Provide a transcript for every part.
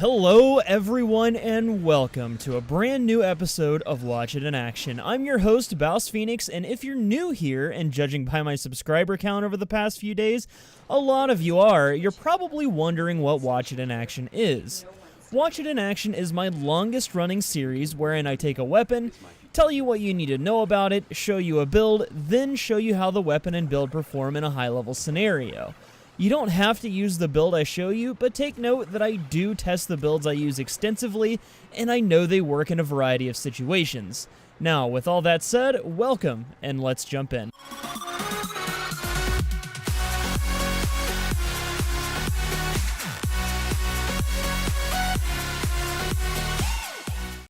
Hello everyone and welcome to a brand new episode of Watch It in Action. I'm your host BouseFeenux, and if you're new here, and judging by my subscriber count over the past few days, a lot of you are, you're probably wondering what Watch It in Action is. Watch It in Action is my longest running series wherein I take a weapon, tell you what you need to know about it, show you a build, then show you how the weapon and build perform in a high level scenario. You don't have to use the build I show you, but take note that I do test the builds I use extensively, and I know they work in a variety of situations. Now, with all that said, welcome, and let's jump in.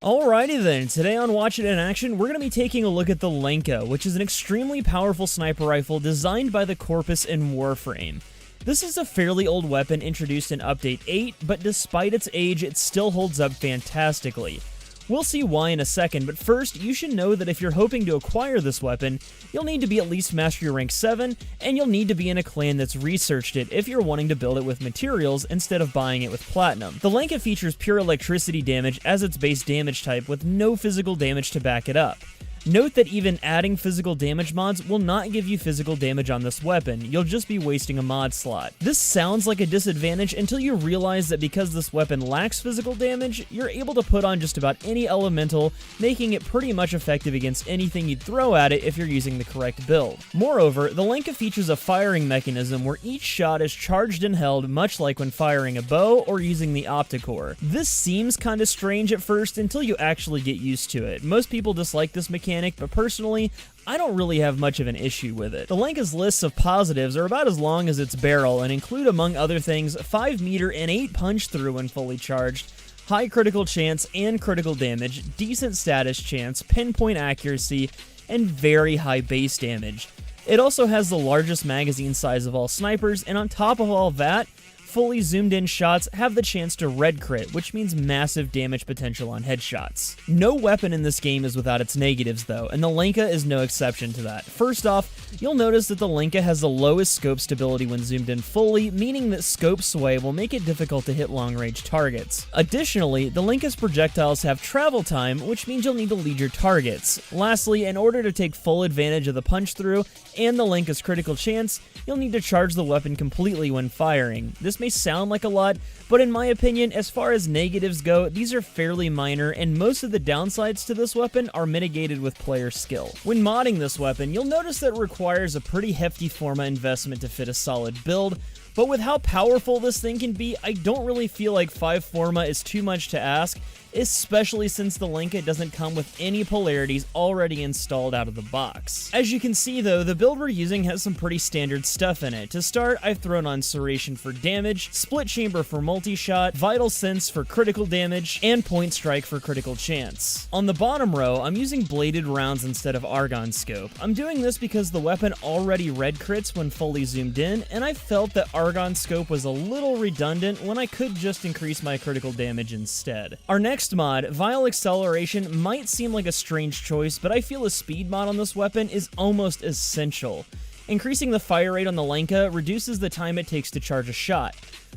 Alrighty then, today on Watch It in Action, we're going to be taking a look at the Lanka, which is an extremely powerful sniper rifle designed by the Corpus in Warframe. This is a fairly old weapon introduced in Update 8, but despite its age, it still holds up fantastically. We'll see why in a second, but first, you should know that if you're hoping to acquire this weapon, you'll need to be at least Mastery Rank 7, and you'll need to be in a clan that's researched it if you're wanting to build it with materials instead of buying it with platinum. The Lanka features pure electricity damage as its base damage type with no physical damage to back it up. Note that even adding physical damage mods will not give you physical damage on this weapon, you'll just be wasting a mod slot. This sounds like a disadvantage until you realize that because this weapon lacks physical damage, you're able to put on just about any elemental, making it pretty much effective against anything you'd throw at it if you're using the correct build. Moreover, the Lanka features a firing mechanism where each shot is charged and held much like when firing a bow or using the opticore. This seems kinda strange at first until you actually get used to it. Most people dislike this mechanic, but personally, I don't really have much of an issue with it. The Lanka's lists of positives are about as long as its barrel and include, among other things, 5 meter and 8 punch through when fully charged, high critical chance and critical damage, decent status chance, pinpoint accuracy, and very high base damage. It also has the largest magazine size of all snipers, and on top of all that, fully zoomed in shots have the chance to red crit, which means massive damage potential on headshots. No weapon in this game is without its negatives though, and the Lanka is no exception to that. First off, you'll notice that the Lanka has the lowest scope stability when zoomed in fully, meaning that scope sway will make it difficult to hit long range targets. Additionally, the Lanka's projectiles have travel time, which means you'll need to lead your targets. Lastly, in order to take full advantage of the punch through and the Lanka's critical chance, you'll need to charge the weapon completely when firing. This may sound like a lot, but in my opinion, as far as negatives go, these are fairly minor, and most of the downsides to this weapon are mitigated with player skill. When modding this weapon, you'll notice that it requires a pretty hefty Forma investment to fit a solid build, but with how powerful this thing can be, I don't really feel like 5 Forma is too much to ask, especially since the Lanka doesn't come with any polarities already installed out of the box. As you can see though, the build we're using has some pretty standard stuff in it. To start, I've thrown on Serration for damage, Split Chamber for multi-shot, Vital Sense for critical damage, and Point Strike for critical chance. On the bottom row, I'm using bladed rounds instead of Argon Scope. I'm doing this because the weapon already red crits when fully zoomed in, and I felt that Argon Scope was a little redundant when I could just increase my critical damage instead. Our next mod, Vile Acceleration, might seem like a strange choice, but I feel a speed mod on this weapon is almost essential. Increasing the fire rate on the Lanka reduces the time it takes to charge a shot.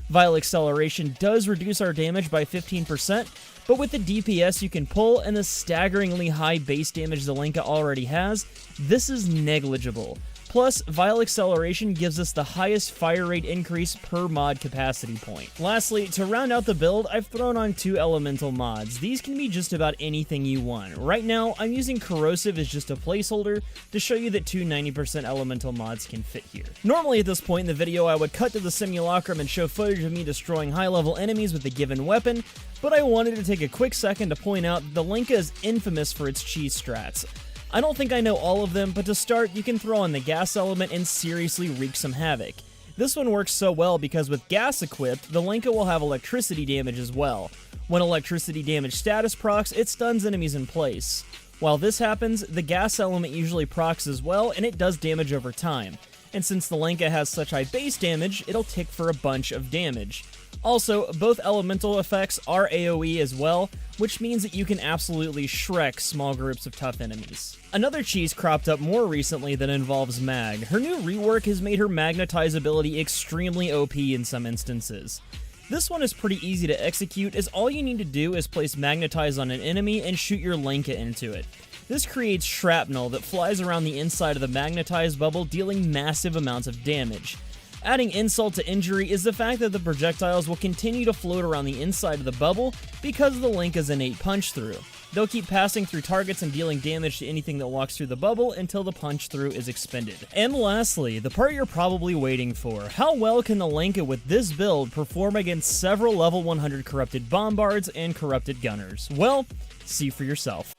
Vile Acceleration does reduce our damage by 15%, but with the DPS you can pull and the staggeringly high base damage the Lanka already has, this is negligible. Plus, Vile Acceleration gives us the highest fire rate increase per mod capacity point. Lastly, to round out the build, I've thrown on 2 elemental mods. These can be just about anything you want. Right now, I'm using Corrosive as just a placeholder to show you that 2 90% elemental mods can fit here. Normally at this point in the video, I would cut to the simulacrum and show footage of me destroying high-level enemies with a given weapon, but I wanted to take a quick second to point out that the Lanka is infamous for its cheese strats. I don't think I know all of them, but to start, you can throw on the gas element and seriously wreak some havoc. This one works so well because with gas equipped, the Lanka will have electricity damage as well. When electricity damage status procs, it stuns enemies in place. While this happens, the gas element usually procs as well, and it does damage over time. And since the Lanka has such high base damage, it'll tick for a bunch of damage. Also, both elemental effects are AoE as well, which means that you can absolutely Shrek small groups of tough enemies. Another cheese cropped up more recently that involves Mag. Her new rework has made her magnetizability extremely OP in some instances. This one is pretty easy to execute, as all you need to do is place Magnetize on an enemy and shoot your Lanka into it. This creates shrapnel that flies around the inside of the Magnetize bubble, dealing massive amounts of damage. Adding insult to injury is the fact that the projectiles will continue to float around the inside of the bubble because of the Lanka's innate punch-through. They'll keep passing through targets and dealing damage to anything that walks through the bubble until the punch-through is expended. And lastly, the part you're probably waiting for: how well can the Lanka with this build perform against several level 100 corrupted bombards and corrupted gunners? Well, see for yourself.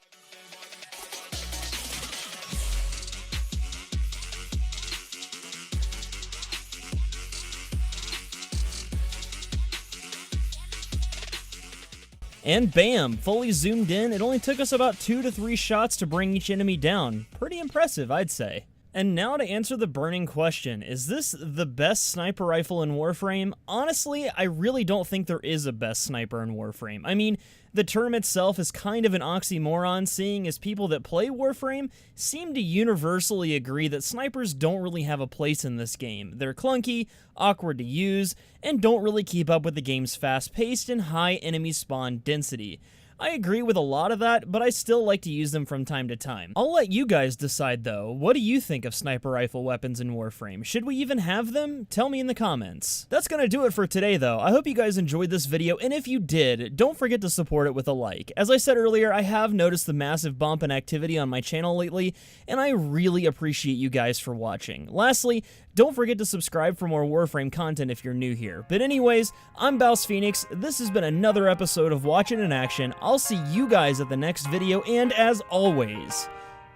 And bam, fully zoomed in, it only took us about 2 to 3 shots to bring each enemy down. Pretty impressive, I'd say. And now to answer the burning question, is this the best sniper rifle in Warframe? Honestly, I really don't think there is a best sniper in Warframe. I mean, the term itself is kind of an oxymoron, seeing as people that play Warframe seem to universally agree that snipers don't really have a place in this game. They're clunky, awkward to use, and don't really keep up with the game's fast-paced and high enemy spawn density. I agree with a lot of that, but I still like to use them from time to time. I'll let you guys decide though. What do you think of sniper rifle weapons in Warframe? Should we even have them? Tell me in the comments. That's gonna do it for today though. I hope you guys enjoyed this video, and if you did, don't forget to support it with a like. As I said earlier, I have noticed the massive bump in activity on my channel lately, and I really appreciate you guys for watching. Lastly, don't forget to subscribe for more Warframe content if you're new here. But anyways, I'm BouseFeenux. This has been another episode of Watch It in Action. I'll see you guys at the next video, and as always,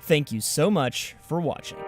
thank you so much for watching.